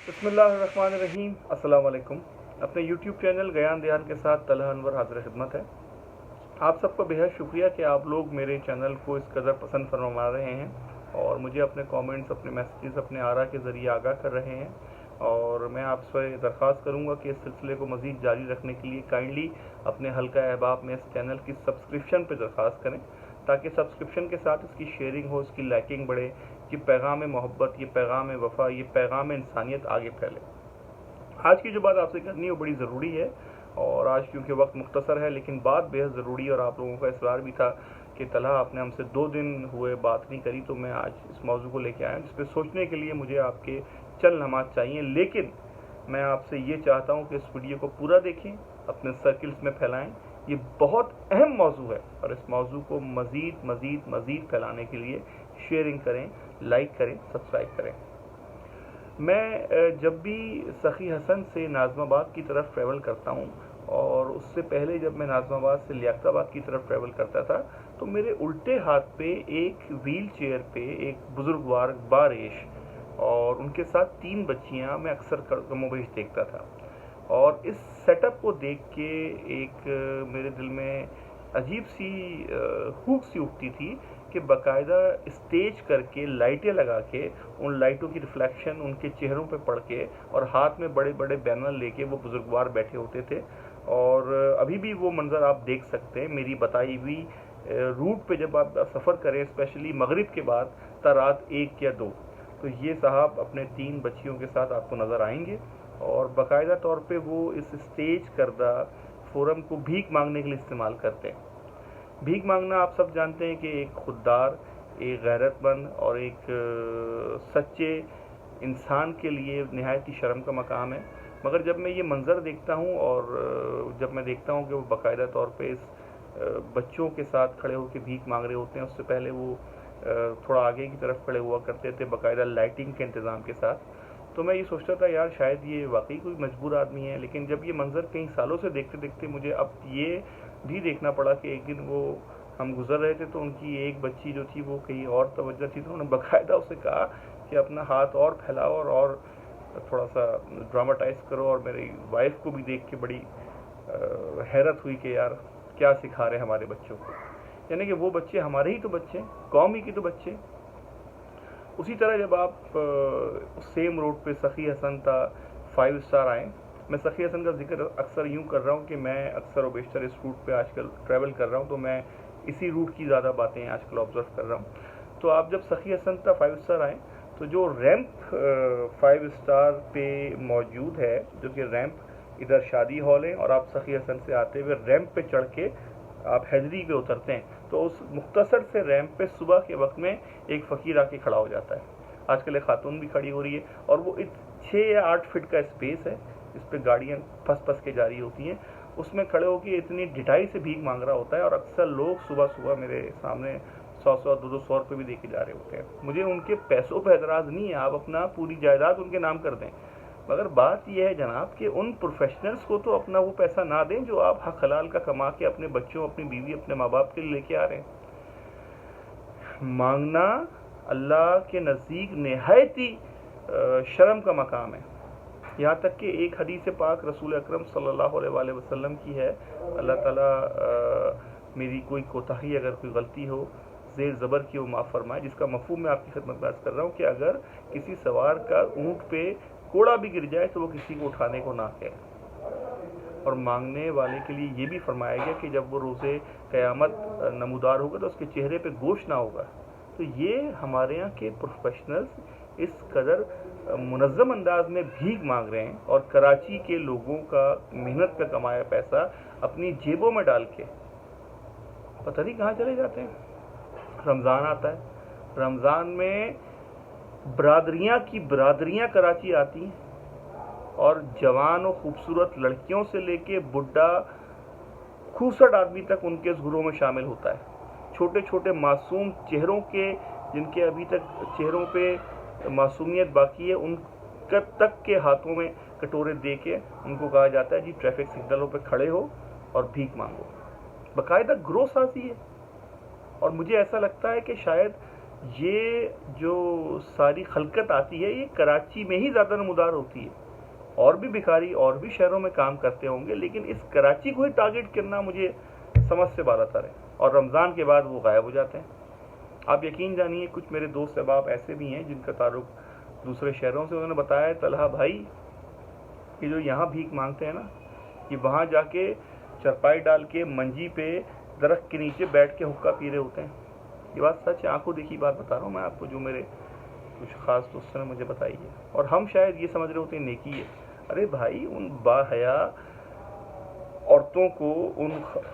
बिस्मिल्लाहिर्रहमानिर्रहीम। अस्सलाम वालेकुम। अपने यूट्यूब चैनल गयान दयान के साथ तलहा अनवर हाजिर खिदमत है। आप सबका बेहद शुक्रिया कि आप लोग मेरे चैनल को इस कदर पसंद फरमा रहे हैं और मुझे अपने कमेंट्स, अपने मैसेजेस, अपने आरा के ज़रिए आगाह कर रहे हैं। और मैं आपसे दरख्वास्त करूंगा कि इस सिलसिले को मज़ीद जारी रखने के लिए काइंडली अपने हल्का अहबाब में इस चैनल की सब्सक्रिप्शन पर दरख्वास्त करें, ताकि सब्सक्रिप्शन के साथ इसकी शेयरिंग हो, इसकी लाइकिंग बढ़े, ये पैगाम मोहब्बत, ये पैगाम वफ़ा, ये पैगाम इंसानियत आगे फैले। आज की जो बात आपसे करनी है वो बड़ी ज़रूरी है, और आज क्योंकि वक्त मुख्तसर है लेकिन बात बेहद ज़रूरी है और आप लोगों का इसरार भी था कि तलहा आपने हमसे 2 दिन हुए बात नहीं करी, तो मैं आज इस मौजू को लेके आया जिस पर सोचने के लिए मुझे आपके चंद लम्हात चाहिए। लेकिन मैं आपसे ये चाहता हूँ कि इस वीडियो को पूरा देखें, अपने सर्किल्स में फैलाएं। ये बहुत अहम मौजू है और इस मौजू को मज़ीद मज़ीद मज़ीद फैलाने के लिए शेयरिंग करें, लाइक करें, सब्सक्राइब करें। मैं जब भी सखी हसन से नाज़माबाद की तरफ ट्रैवल करता हूँ, और उससे पहले जब मैं नाज़माबाद से लियाकताबाद की तरफ ट्रैवल करता था, तो मेरे उल्टे हाथ पे एक व्हील चेयर पे एक बुजुर्गवार बारिश और उनके साथ 3 बच्चियाँ मैं अक्सर कमोबेश देखता था। और इस सेटअप को देख के एक मेरे दिल में अजीब सी हुक सी उठती थी कि बाकायदा स्टेज करके लाइटें लगा के उन लाइटों की रिफ्लेक्शन उनके चेहरों पे पड़ के और हाथ में बड़े बड़े बैनर लेके वो बुजुर्गवार बैठे होते थे। और अभी भी वो मंज़र आप देख सकते हैं मेरी बताई हुई रूट पे जब आप सफ़र करें, स्पेशली मगरिब के बाद रात 1 या 2, तो ये साहब अपने 3 बच्चियों के साथ आपको नज़र आएंगे और बाकायदा तौर पे वो इस स्टेज करदा फोरम को भीख मांगने के लिए इस्तेमाल करते हैं। भीख मांगना आप सब जानते हैं कि एक खुददार, एक गैरतमंद और एक सच्चे इंसान के लिए नहायत ही शर्म का मकाम है। मगर जब मैं ये मंज़र देखता हूँ और जब मैं देखता हूँ कि वो बाकायदा तौर पे इस बच्चों के साथ खड़े होकर भीख मांग रहे होते हैं, उससे पहले वो थोड़ा आगे की तरफ खड़े हुआ करते थे बाकायदा लाइटिंग के इंतज़ाम के साथ, तो मैं ये सोचता था यार शायद ये वाकई कोई मजबूर आदमी है। लेकिन जब ये मंज़र कई सालों से देखते देखते मुझे अब ये भी देखना पड़ा कि एक दिन वो हम गुजर रहे थे तो उनकी एक बच्ची जो थी वो कहीं और तवज्जो थी, तो उन्होंने बाकायदा उसे कहा कि अपना हाथ और फैलाओ और थोड़ा सा ड्रामाटाइज करो। और मेरी वाइफ को भी देख के बड़ी हैरत हुई कि यार क्या सिखा रहे हैं हमारे बच्चों को, यानी कि वो बच्चे हमारे ही तो बच्चे, कौम ही के तो बच्चे। उसी तरह जब आप सेम रोड पे सखी हसन था 5 स्टार आए, मैं सखी हसन का जिक्र अक्सर यूँ कर रहा हूँ कि मैं अक्सर और बेशतर इस रूट पे आजकल ट्रैवल कर रहा हूँ, तो मैं इसी रूट की ज़्यादा बातें आजकल ऑब्ज़र्व कर रहा हूँ। तो आप जब सखी हसन था 5 स्टार आए, तो जो रैंप 5 स्टार पे मौजूद है, जो कि रैंप इधर शादी हॉल है और आप सखी हसन से आते हुए रैंप पे चढ़ के आप हैदरी पे उतरते हैं, तो उस मुख्तसर से रैंप पे सुबह के वक्त में एक फ़कीर आके खड़ा हो जाता है। आजकल एक खातून भी खड़ी हो रही है और वो 6 या 8 फीट का स्पेस है जिस पे गाड़ियाँ फंस के जा रही होती हैं, उसमें खड़े होकर इतनी ढिठाई से भीख मांग रहा होता है। और अक्सर लोग सुबह सुबह मेरे सामने 100 200 रुपये भी दे के जा रहे होते हैं। मुझे उनके पैसों पर एतराज़ नहीं है, आप अपना पूरी जायदाद उनके नाम कर दें, मगर बात यह है जनाब कि उन प्रोफेशनल्स को तो अपना वो पैसा ना दें जो आप हक हलाल का कमा के अपने बच्चों, अपनी बीवी, अपने माँ बाप के लिए लेके आ रहे हैं। मांगना अल्लाह के नज़दीक नहायत ही शर्म का मकाम है। यहाँ तक कि एक हदीस पाक रसूल अकरम सल्लल्लाहु अलैहि वसल्लम की है, अल्लाह ताला मेरी कोई कोताही, अगर कोई गलती हो, ज़ेर ज़बर की वो माफ़ फरमाए, जिसका मफ़हूम मैं आपकी खिदमत में अर्ज़ कर रहा हूँ कि अगर किसी सवार का ऊँट पे कोड़ा भी गिर जाए तो वो किसी को उठाने को ना कहे। और मांगने वाले के लिए ये भी फरमाया गया कि जब वो रोज़े क़यामत नमूदार होगा तो उसके चेहरे पे गोश्त ना होगा। तो ये हमारे यहाँ के प्रोफेशनल्स इस कदर मुनज़्ज़म अंदाज में भीख मांग रहे हैं और कराची के लोगों का मेहनत का कमाया पैसा अपनी जेबों में डाल के पता नहीं कहाँ चले जाते हैं। रमज़ान आता है, रमज़ान में बरादरियाँ की बरादरियाँ कराची आती हैं और जवान और खूबसूरत लड़कियों से लेके बुढ़ा खूबसूरत आदमी तक उनके इस ग्रोह में शामिल होता है। छोटे छोटे मासूम चेहरों के, जिनके अभी तक चेहरों पे मासूमियत बाकी है, उन तक के हाथों में कटोरे दे के उनको कहा जाता है जी ट्रैफिक सिग्नलों पे खड़े हो और भीख मांगो। बाकायदा ग्रोह साजी है। और मुझे ऐसा लगता है कि शायद یہ جو ساری خلقت آتی ہے یہ کراچی میں ہی زیادہ نمودار ہوتی ہے. اور بھی بھکاری اور بھی شہروں میں کام کرتے ہوں گے، لیکن اس کراچی کو ہی ٹارگٹ کرنا مجھے سمجھ سے بالا تر ہے. اور رمضان کے بعد وہ غائب ہو جاتے ہیں. آپ یقین جانیے کچھ میرے دوست احباب ایسے بھی ہیں جن کا تعلق دوسرے شہروں سے، انہوں نے بتایا ہے طلحہ بھائی کہ جو یہاں بھیک مانگتے ہیں نا، یہ وہاں جا کے چرپائی ڈال کے منجی پہ درخت کے نیچے بیٹھ کے حقہ پی رہے ہوتے ہیں. یہ بات سچ ہے، آنکھوں دیکھی بات بتا رہا ہوں میں آپ کو، جو میرے کچھ خاص دوستوں نے مجھے بتائی ہے. اور ہم شاید یہ سمجھ رہے ہوتے ہیں نیکی ہے. ارے بھائی ان باحیا عورتوں کو، ان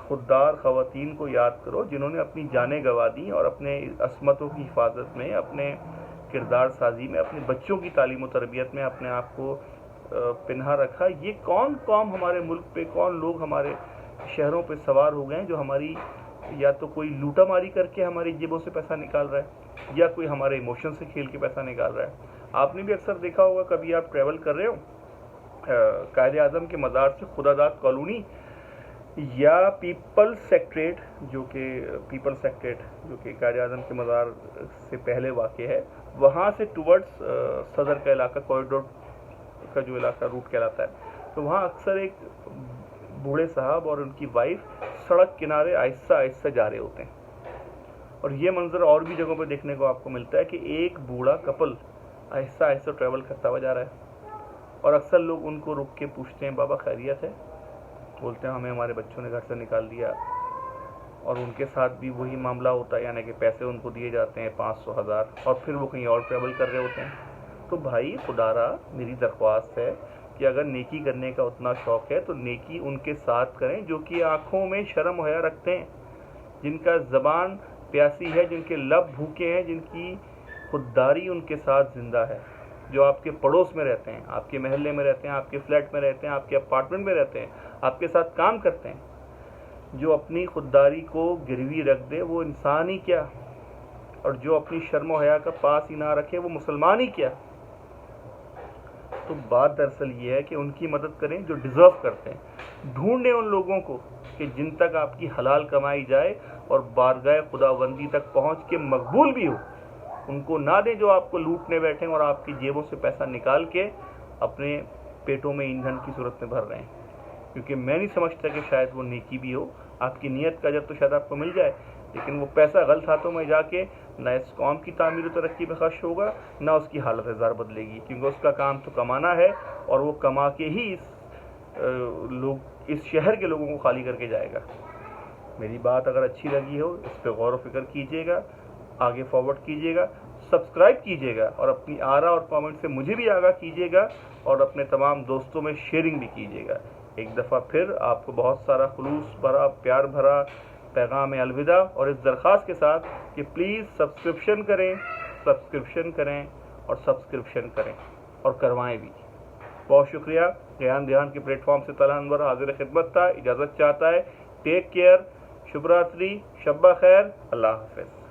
خوددار خواتین کو یاد کرو جنہوں نے اپنی جانیں گنوا دیں اور اپنے عصمتوں کی حفاظت میں، اپنے کردار سازی میں، اپنے بچوں کی تعلیم و تربیت میں اپنے آپ کو پنہا رکھا. یہ کون قوم ہمارے ملک پہ، کون لوگ ہمارے شہروں پہ سوار ہو گئے ہیں جو ہماری یا تو کوئی لوٹا ماری کر کے ہماری جیبوں سے پیسہ نکال رہا ہے، یا کوئی ہمارے ایموشن سے کھیل کے پیسہ نکال رہا ہے. آپ نے بھی اکثر دیکھا ہوگا، کبھی آپ ٹریول کر رہے ہو قائد اعظم کے مزار سے خدا داد کالونی یا پیپل سیکٹریٹ جو کہ قائد اعظم کے مزار سے پہلے واقع ہے، وہاں سے ٹورڈز صدر کا علاقہ، کوریڈور کا جو علاقہ روٹ کہلاتا ہے، تو وہاں اکثر ایک بوڑھے صاحب اور ان کی وائف سڑک کنارے آہستہ آہستہ جا رہے ہوتے ہیں. اور یہ منظر اور بھی جگہوں پہ دیکھنے کو آپ کو ملتا ہے کہ ایک بوڑھا کپل آہستہ آہستہ ٹریول کرتا ہوا جا رہا ہے. اور اکثر لوگ ان کو رک کے پوچھتے ہیں بابا خیریت ہے؟ بولتے ہیں ہمیں ہمارے بچوں نے گھر سے نکال دیا. اور ان کے ساتھ بھی وہی معاملہ ہوتا ہے، یعنی کہ پیسے ان کو دیے جاتے ہیں 500,000 اور پھر وہ کہیں اور ٹریول کر رہے ہوتے ہیں. تو بھائی خدا را میری درخواست ہے کہ اگر نیکی کرنے کا اتنا شوق ہے تو نیکی ان کے ساتھ کریں جو کہ آنکھوں میں شرم و حیا رکھتے ہیں، جن کا زبان پیاسی ہے، جن کے لب بھوکے ہیں، جن کی خودداری ان کے ساتھ زندہ ہے، جو آپ کے پڑوس میں رہتے ہیں، آپ کے محلے میں رہتے ہیں، آپ کے فلیٹ میں رہتے ہیں، آپ کے اپارٹمنٹ میں رہتے ہیں، آپ کے ساتھ کام کرتے ہیں. جو اپنی خودداری کو گروی رکھ دے وہ انسان ہی کیا، اور جو اپنی شرم و حیا کا پاس ہی نہ رکھے وہ مسلمان ہی کیا. تو بات دراصل یہ ہے کہ ان کی مدد کریں جو ڈیزرو کرتے ہیں. ڈھونڈیں ان لوگوں کو کہ جن تک آپ کی حلال کمائی جائے اور بارگاہ خداوندی تک پہنچ کے مقبول بھی ہو. ان کو نہ دیں جو آپ کو لوٹنے بیٹھیں اور آپ کی جیبوں سے پیسہ نکال کے اپنے پیٹوں میں ایندھن کی صورت میں بھر رہے ہیں. کیونکہ میں نہیں سمجھتا کہ شاید وہ نیکی بھی ہو. آپ کی نیت کا اجر تو شاید آپ کو مل جائے، لیکن وہ پیسہ غلط ہاتھوں میں جا کے نہ اس قوم کی تعمیر و ترقی میں خرچ ہوگا، نہ اس کی حالت زار بدلے گی. کیونکہ اس کا کام تو کمانا ہے، اور وہ کما کے ہی اس شہر کے لوگوں کو خالی کر کے جائے گا. میری بات اگر اچھی لگی ہو اس پہ غور و فکر کیجیے گا، آگے فارورڈ کیجیے گا، سبسکرائب کیجیے گا، اور اپنی آرا اور کامنٹ سے مجھے بھی آگاہ کیجیے گا، اور اپنے تمام دوستوں میں شیئرنگ بھی کیجیے گا. ایک دفعہ پھر آپ کو بہت سارا خلوص بھرا، پیار بھرا پیغام الوداع، اور اس درخواست کے ساتھ کہ پلیز سبسکرپشن کریں اور کروائیں بھی. بہت شکریہ. گیان دھیان کے پلیٹ فارم سے طلحہ انور حاضر خدمت تھا. اجازت چاہتا ہے. Take care. شبھ راتری، شب بخیر. اللہ حافظ.